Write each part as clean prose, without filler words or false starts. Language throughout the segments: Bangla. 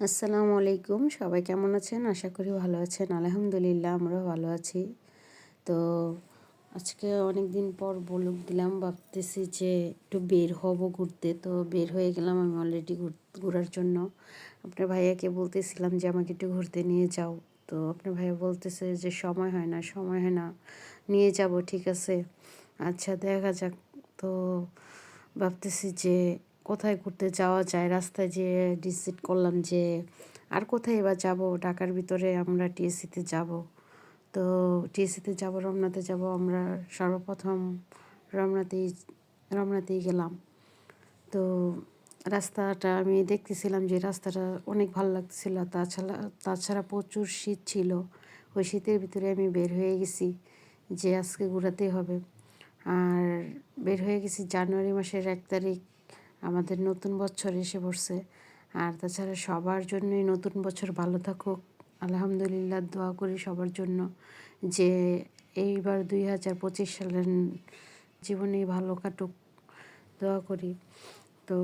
আসসালামু আলাইকুম, সবাই কেমন আছেন? আশা করি ভালো আছেন। আলহামদুলিল্লাহ আমরাও ভালো আছি। তো আজকে অনেক দিন পর বলে দিলাম, ভাবতেছি যে একটু বের হব ঘুরতে। তো বের হয়ে গেলাম আমি অলরেডি ঘোরার জন্য। আপনার ভাইয়াকে বলতেছিলাম যে আমাকে একটু ঘুরতে নিয়ে যাও। তো আপনার ভাইয়া বলতেছে যে সময় হয় না, সময় হয় না, নিয়ে যাব, ঠিক আছে, আচ্ছা দেখা যাক। তো ভাবতেছি যে কোথায় ঘুরতে যাওয়া যায়। রাস্তায় যেয়ে ডিসাইড করলাম যে আর কোথায় বা যাব, ঢাকার ভিতরে আমরা টিএসসিতে যাব। তো টিএসসিতে যাব, রমনাতে যাব। আমরা সর্বপ্রথম রমনাতেই রমনাতেই গেলাম। তো রাস্তাটা আমি দেখতেছিলাম যে রাস্তাটা অনেক ভালো লাগতেছিল। তাছাড়া প্রচুর শীত ছিল। ওই শীতের ভিতরে আমি বের হয়ে গেছি যে আজকে ঘোরাতেই হবে। আর বের হয়ে গেছি জানুয়ারি মাসের 1 তারিখ, আমাদের নতুন বছর এসে পড়ছে। আর তাছাড়া সবার জন্যই নতুন বছর ভালো থাকুক, আলহামদুলিল্লাহ দোয়া করি সবার জন্য যে এইবার 2025 সালের জীবনে ভালো কাটুক, দোয়া করি। তো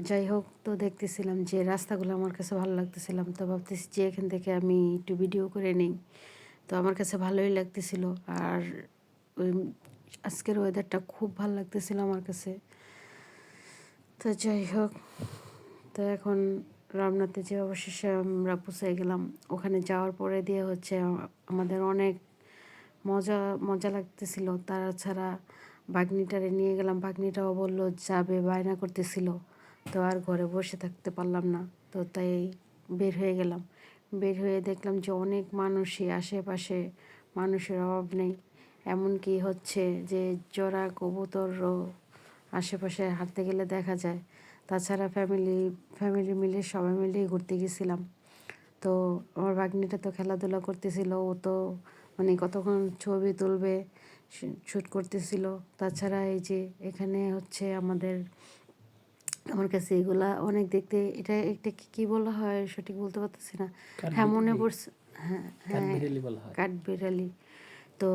যাই হোক, তো দেখতেছিলাম যে রাস্তাগুলো আমার কাছে ভালো লাগতেছিলাম। তো ভাবতেছি যে এখান থেকে আমি একটু ভিডিও করে নিই। তো আমার কাছে ভালোই লাগতেছিল। আর ওই আজকের ওয়েদারটা খুব ভালো লাগতেছিল আমার কাছে। তো যাই হোক, তো এখন রমনাতে যে অবশেষে আমরা পৌঁছে গেলাম। ওখানে যাওয়ার পরে দিয়ে হচ্ছে আমাদের অনেক মজা মজা লাগতেছিল। তাছাড়া বাগনিটারে নিয়ে গেলাম, বাগনিটাও বললো যাবে, বায়না করতেছিল। তো আর ঘরে বসে থাকতে পারলাম না, তো তাই বের হয়ে গেলাম। বের হয়ে দেখলাম যে অনেক মানুষই, আশেপাশে মানুষের অভাব নেই। এমনকি হচ্ছে যে জোড়া কবুতরও আশেপাশে হাঁটতে গেলে দেখা যায়। তাছাড়া ফ্যামিলি মিলে সবাই মিলেই ঘুরতে গেছিলাম। তো আমার ভাগ্নিটা তো খেলাধুলা করতেছিল, ও তো মানে কতক্ষণ ছবি তুলবে, শ্যুট করতেছিল। তাছাড়া এই যে এখানে হচ্ছে আমার কাছে এগুলা অনেক দেখতে, এটা একটা কী বলা হয় সঠিক বলতে পারতেছি না। হ্যাঁ মনে পড়ছে, হ্যাঁ হ্যাঁ, কাঠবিড়ালি। তো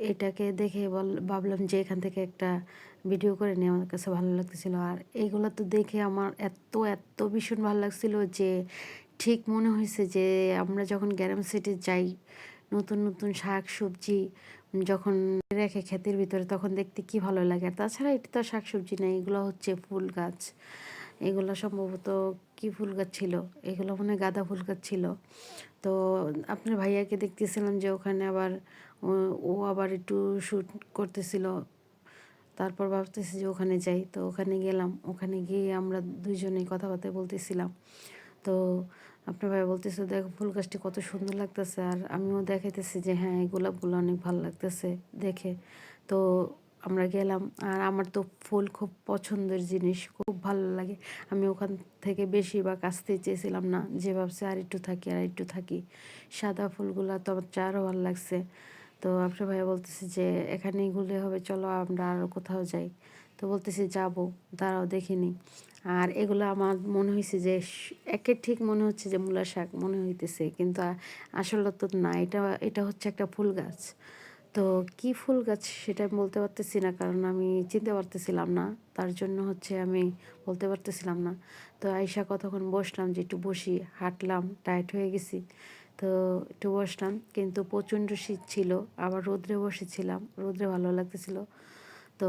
এটাকে দেখে ভাবলাম যে এখান থেকে একটা ভিডিও করে নিয়ে, আমার কাছে ভালো লাগতেছিল। আর এইগুলো তো দেখে আমার এত এত ভীষণ ভালো লাগছিল যে ঠিক মনে হয়েছে যে আমরা যখন গ্রাম সিটি যাই, নতুন নতুন শাক সবজি যখন রেখে ক্ষেতের ভিতরে, তখন দেখতে কি ভালো লাগে। আর তাছাড়া এটা তো শাক সবজি না, এগুলো হচ্ছে ফুল গাছ। এগুলো সম্ভবত কি ফুল গাছ ছিল, এগুলো মনে হয় গাঁদা ফুল গাছ ছিল। তো আপনার ভাইয়াকে দেখতেছিলাম যে ওখানে আবার ও আবার একটু শ্যুট করতেছিল। তারপর ভাবতেছি যে ওখানে যাই। তো ওখানে গেলাম, ওখানে গিয়ে আমরা দুইজনেই কথাবার্তা বলতেছিলাম। তো আপনার ভাই বলতেছে দেখো ফুল গাছটি কত সুন্দর লাগতেছে। আর আমিও দেখাইতেছি যে হ্যাঁ এই গোলাপগুলো অনেক ভালো লাগতেছে দেখে। তো আমরা গেলাম। আর আমার তো ফুল খুব পছন্দের জিনিস, খুব ভালো লাগে। আমি ওখান থেকে বেশি বা কাছতে চেয়েছিলাম না, যে ভাবছি আর একটু থাকি আর একটু থাকি। সাদা ফুলগুলো তো আমার আরও ভালো লাগছে। তো আপনার ভাইয়া বলতেছে যে এখানেই ঘুরলে হবে, চলো আমরা আরও কোথাও যাই। তো বলতেছি যাবো, দাঁড়াও দেখিনি। আর এগুলো আমার মনে হয়েছে যে একে ঠিক মনে হচ্ছে যে মূলা শাক মনে হইতেছে, কিন্তু আসলে তো না, এটা হচ্ছে একটা ফুল গাছ। তো কি ফুল গাছ সেটা আমি বলতে পারতেছি না, কারণ আমি চিনতে পারতেছিলাম না। তার জন্য হচ্ছে আমি বলতে পারতেছিলাম না। তো আইসা কতক্ষণ বসলাম যে একটু বসি, হাঁটলাম, টায়ার্ড হয়ে গেছি। তো একটু বসলাম, কিন্তু প্রচণ্ড শীত ছিল। আবার রোদ্রে বসেছিলাম, রোদ্রে ভালো লাগতেছিল। তো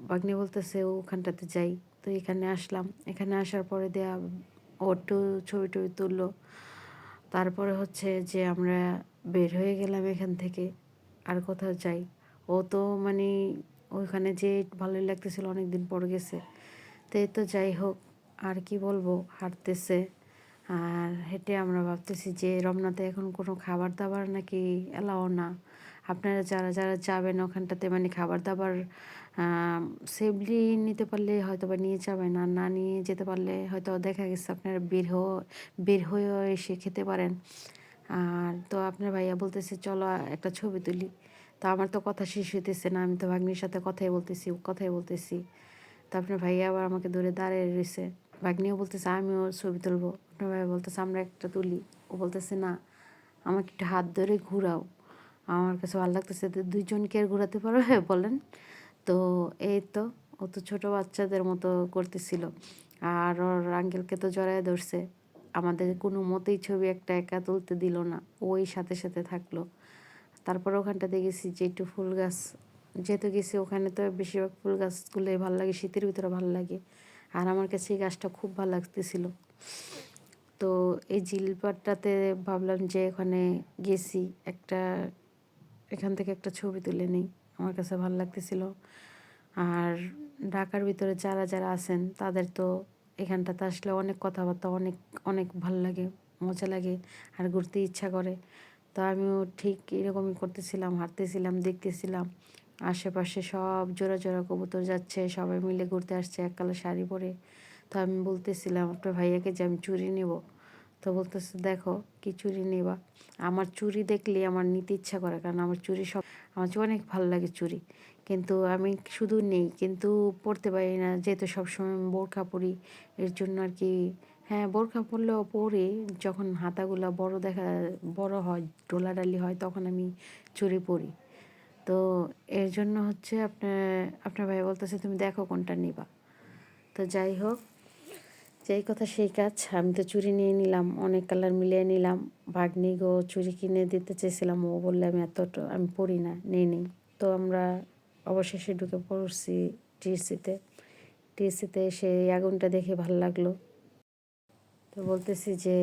বাগ্নি বলতেছে ওখানটাতে যাই। তো এখানে আসলাম, এখানে আসার পরে দেয়া ও একটু ছবি টবি তুললো। তারপরে হচ্ছে যে আমরা বের হয়ে গেলাম এখান থেকে, আর কোথাও যাই। ও তো মানে ওইখানে যে ভালোই লাগতেছিল, অনেক দিন পর গেছে। তো এই তো যাই হোক, আর কি বলবো, হাঁটতেছে। আর হেঁটে আমরা ভাবতেছি যে রমনাতে এখন কোনো খাবার দাবার নাকি এলাও না। আপনারা যারা যারা যাবেন ওখানটাতে মানে খাবার দাবার সেফলি নিতে পারলে হয়তো বা নিয়ে যাবেন, আর না নিয়ে যেতে পারলে হয়তো দেখা গেছে আপনারা বের হয়েও এসে খেতে পারেন। আর তো আপনার ভাইয়া বলতেছে চলো একটা ছবি তুলি। তো আমার তো কথা শেষ হইতেছে না, আমি তো ভাগ্নির সাথে কথাই বলতেছি। তো আপনার ভাইয়া আবার আমাকে ধরে দাঁড়িয়ে রয়েছে। ভাগ্নিও বলতেছে আমিও ছবি তুলবো। আপনার ভাইয়া বলতেছে আমরা একটা তুলি। ও বলতেছে না, আমাকে একটু হাত ধরে ঘুরাও, আমার কাছে ভালো লাগতেছে। তো দুইজনকে আর ঘোরাতে পারবে বলেন। তো এই তো, ও তো ছোটো বাচ্চাদের মতো করতেছিল। আর ওর আঙ্কেলকে তো জড়ায় ধরছে। আমাদের কোনো মতেই ছবি একটা একা তুলতে দিল না, ওই সাথে সাথে থাকলো। তারপর ওখানটাতে গেছি যে একটু ফুল গাছ, যেহেতু গেছি ওখানে তো বেশিরভাগ ফুল গাছগুলোই ভালো লাগে, শীতের ভিতরে ভালো লাগে। আর আমার কাছে এই গাছটা খুব ভালো লাগতেছিল। তো এই ঝিলপাড়টাতে ভাবলাম যে ওখানে গেছি, এখান থেকে একটা ছবি তুলে নিই, আমার কাছে ভালো লাগতেছিল। আর ঢাকার ভিতরে যারা যারা আছেন তাদের তো এখানটাতে আসলে অনেক কথাবার্তা, অনেক অনেক ভালো লাগে, মজা লাগে, আর ঘুরতে ইচ্ছা করে। তো আমিও ঠিক এরকমই করতেছিলাম, হাঁটতেছিলাম, দেখতেছিলাম আশেপাশে সব জোড়া জোড়া কবুতর যাচ্ছে, সবাই মিলে ঘুরতে আসছে এক কালো শাড়ি পরে। তো আমি বলতেছিলাম আপনার ভাইয়াকে যে আমি চুড়ি নেব। তো বলতেছে দেখো কি চুড়ি নেবা। আমার চুড়ি দেখলে আমার নিতে ইচ্ছা করে, কারণ আমার চুড়ি আমার অনেক ভালো লাগে চুড়ি, কিন্তু আমি শুধু নেই, কিন্তু পরতে পারি না, যেহেতু সবসময় আমি বোরখা পরি, এর জন্য আর কি। হ্যাঁ, বোরখা পরলেও পরি, যখন হাতাগুলো বড় হয়, ডোলাডালি হয়, তখন আমি চুড়ি পরি। তো এর জন্য হচ্ছে আপনার ভাই বলতেছে তুমি দেখো কোনটা নিবা। তো যাই হোক, যেই কথা সেই কাজ, আমি তো চুড়ি নিয়ে নিলাম, অনেক কালার মিলিয়ে নিলাম। ভাগ্নিগো চুড়ি কিনে দিতে চেয়েছিলাম, ও বললে আমি পরি না, নিই। তো আমরা অবশেষে ঢুকে পড়ছি টিএসসিতে সেই আগুনটা দেখে ভালো লাগলো। তো বলতেছি যে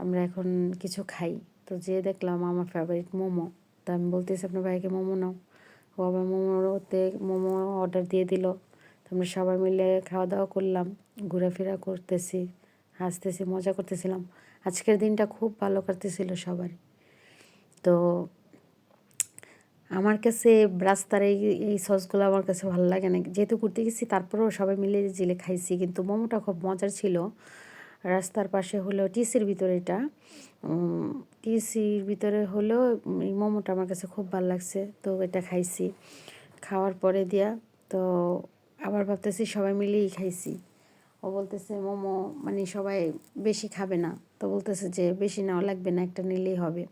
আমরা এখন কিছু খাই। তো যেয়ে দেখলাম আমার ফেভারিট মোমো। তো আমি বলতেছি আপনার ভাইকে মোমো নাও। ও আবার মোমো অর্ডার দিয়ে দিল। তো আমরা সবাই মিলে খাওয়া দাওয়া করলাম, ঘোরাফেরা করতেছি, হাসতেছি, মজা করতেছিলাম। আজকের দিনটা খুব ভালো কাটতেছিল সবারই। তো আমার কাছে রাস্তার এই সসগুলো আমার কাছে ভালো লাগে না, যেহেতু ঘুরতে গেছি, তারপরেও সবাই মিলে জেলে খাইছি, কিন্তু মোমোটা খুব মজার ছিল। রাস্তার পাশে হলো টিসির ভিতরে, এটা টিসির ভিতরে হলো এই মোমোটা আমার কাছে খুব ভালো লাগছে। তো এটা খাইছি, খাওয়ার পরে দিয়া তো আবার ভাবতেছি সবাই মিলেই খাইছি। ও বলতেছে মোমো মানে সবাই বেশি খাবে না, তো বলতেছে যে বেশি নেওয়া লাগবে না, একটা নিলেই হবে।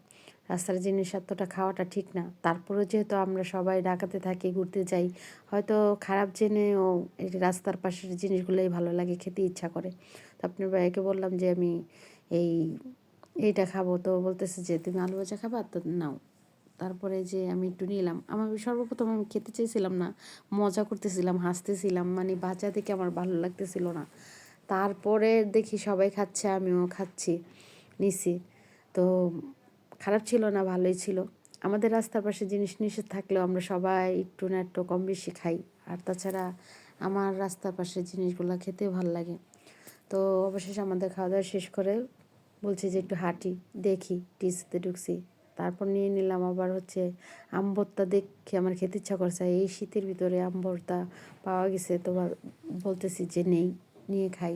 রাস্তার জিনিস এতটা খাওয়াটা ঠিক না, তারপরেও যেহেতু আমরা সবাই ঢাকাতে থাকি, ঘুরতে যাই, হয়তো খারাপ জেনেও এই রাস্তার পাশের জিনিসগুলোই ভালো লাগে, খেতে ইচ্ছা করে। তো আপনার ভাইকে বললাম যে আমি এই এইটা খাবো। তো বলতেছে যে তুমি আলু ভাজা খাবা, তো নাও। তারপরে যে আমি একটু নিলাম, আমার সর্বপ্রথম আমি খেতে চেয়েছিলাম না, মজা করতেছিলাম, হাসতেছিলাম, মানে বাচ্চা থেকে আমার ভালো লাগতেছিল না। তারপরে দেখি সবাই খাচ্ছে, আমিও খাচ্ছি, নিছি। তো খারাপ ছিল না, ভালোই ছিল। আমাদের রাস্তার পাশে জিনিস নিষেধ থাকলেও আমরা সবাই একটু না একটু কম বেশি খাই। আর তাছাড়া আমার রাস্তার পাশের জিনিসগুলো খেতেও ভালো লাগে। তো অবশেষে আমাদের খাওয়া দাওয়া শেষ করে বলছি যে একটু হাঁটি, দেখি, টিসিতে ঢুকছি। তারপর নিয়ে নিলাম আবার হচ্ছে আম ভর্তা, দেখে আমার খেতে ইচ্ছা করছে, এই শীতের ভিতরে আম ভর্তা পাওয়া গেছে। তো বলতেছি যে নিয়ে খাই।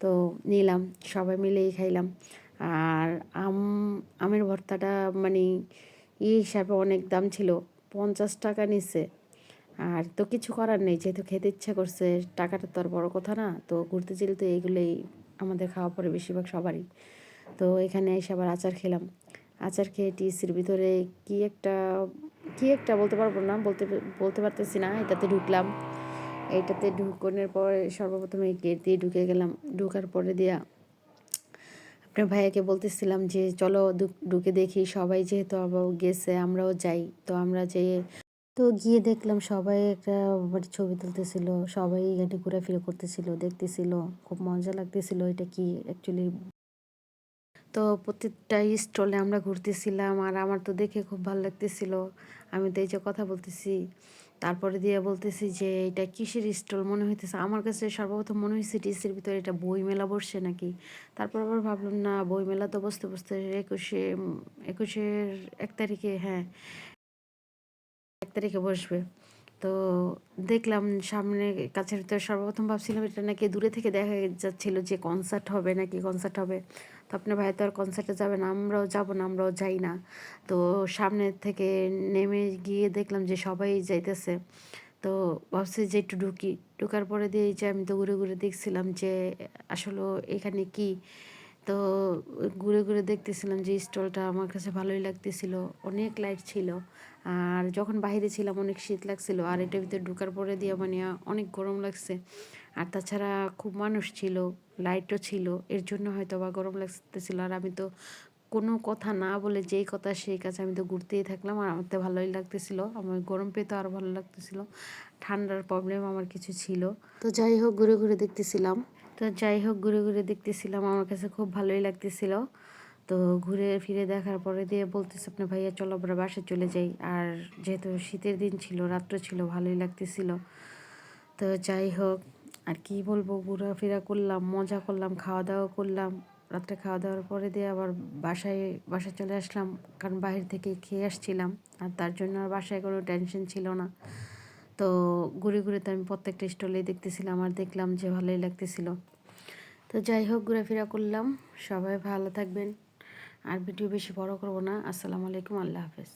তো নিলাম, সবাই মিলেই খাইলাম। আর আমের ভর্তাটা মানে হিসাবে অনেক দাম ছিল, 50 টাকা নিচ্ছে। আর তো কিছু করার নেই, যেহেতু খেতে ইচ্ছা করছে, টাকাটা তো আর বড় কথা না। তো ঘুরতে গেলে তো এইগুলোই আমাদের খাওয়া পড়ে বেশিরভাগ সবারই। তো এখানে এসে আবার আচার খেলাম। আচার খেয়ে টিসির ভিতরে কি একটা বলতে পারবো না, বলতে পারতেছি না। এইটাতে ঢুকানোর পর সর্বপ্রথমে গেট দিয়ে ঢুকে গেলাম। ঢুকার পরে দিয়া আপনার ভাইয়াকে বলতেছিলাম যে চলো ঢুকে দেখি, সবাই যেহেতু আবার গেছে আমরাও যাই। তো আমরা যেয়ে তো গিয়ে দেখলাম সবাই একটা মানে ছবি তুলতেছিল, সবাই এখানে ঘোরাফেরা করতেছিল, দেখতেছিল, খুব মজা লাগতেছিল। এটা কি অ্যাকচুয়ালি, তো প্রত্যেকটা স্টলে আমরা ঘুরতেছিলাম, আর আমার তো দেখে খুব ভালো লাগতেছিল। আমি তো এই যে কথা বলতেছি, তারপরে দিয়ে বলতেছি যে এটা কিসের স্টল মনে হইতেছে। আমার কাছে সর্বপ্রথম মনে হয়েছে টিসির ভিতরে এটা বই মেলা বসছে নাকি। তারপর আবার ভাবলাম না, বই মেলা তো বসতে বসতে একুশের 1 তারিখে, হ্যাঁ 1 তারিখে বসবে। তো দেখলাম সামনে কাছের ভিতরে, সর্বপ্রথম ভাবছিলাম এটা নাকি দূরে থেকে দেখা যাচ্ছিল যে কনসার্ট হবে নাকি, কনসার্ট হবে। তো আপনার ভাই তো আর কনসার্টে যাবে না, আমরাও যাব না, আমরাও যাই না। তো সামনের থেকে নেমে গিয়ে দেখলাম যে সবাই যাইতেছে। তো ভাবছি যে একটু ঢুকার পরে দিয়ে যে আমি তো ঘুরে ঘুরে দেখছিলাম যে আসলে এখানে কি। তো ঘুরে ঘুরে দেখতেছিলাম যে স্টলটা আমার কাছে ভালোই লাগতেছিল, অনেক লাইট ছিল। আর যখন বাইরে ছিলাম অনেক শীত লাগছিল, আর এটার ভিতরে ঢুকার পরে দিয়ে মানে অনেক গরম লাগছে। আর তাছাড়া খুব মানুষ ছিল, লাইটও ছিল, এর জন্য হয়তো বা গরম লাগতেছিল। আর আমি তো কোনো কথা না বলে যেই কথা সেই কাছে আমি তো ঘুরতেই থাকলাম, আর আমার তো ভালোই লাগতেছিল। আমার গরম পেতে আরও ভালো লাগতেছিল, ঠান্ডার প্রবলেম আমার কিছু ছিল। তো যাই হোক ঘুরে ঘুরে দেখতেছিলাম, আমার কাছে খুব ভালোই লাগতেছিল। তো ঘুরে ফিরে দেখার পরে দিয়ে বলতেছে আপনি ভাইয়া চলো আমরা বাসায় চলে যাই। আর যেহেতু শীতের দিন ছিল, রাত্র ছিল, ভালোই লাগতেছিল। তো যাই হোক আর কি বলবো, ঘোরাফেরা করলাম, মজা করলাম, খাওয়া দাওয়া করলাম। রাত্রে খাওয়া দাওয়ার পরে দিয়ে আবার বাসায় চলে আসলাম, কারণ বাহির থেকে খেয়ে আসছিলাম। আর তার জন্য আর বাসায় কোনো টেনশন ছিল না। তো ঘুরে ঘুরে তো আমি প্রত্যেকটা স্টলেই দেখতেছিলাম, আর দেখলাম যে ভালোই লাগতেছিল। তো যাই হোক ঘোরাফেরা করলাম। সবাই ভালো থাকবেন, আর ভিডিও বেশি বড় করব না। আসসালামু আলাইকুম, আল্লাহ হাফেজ।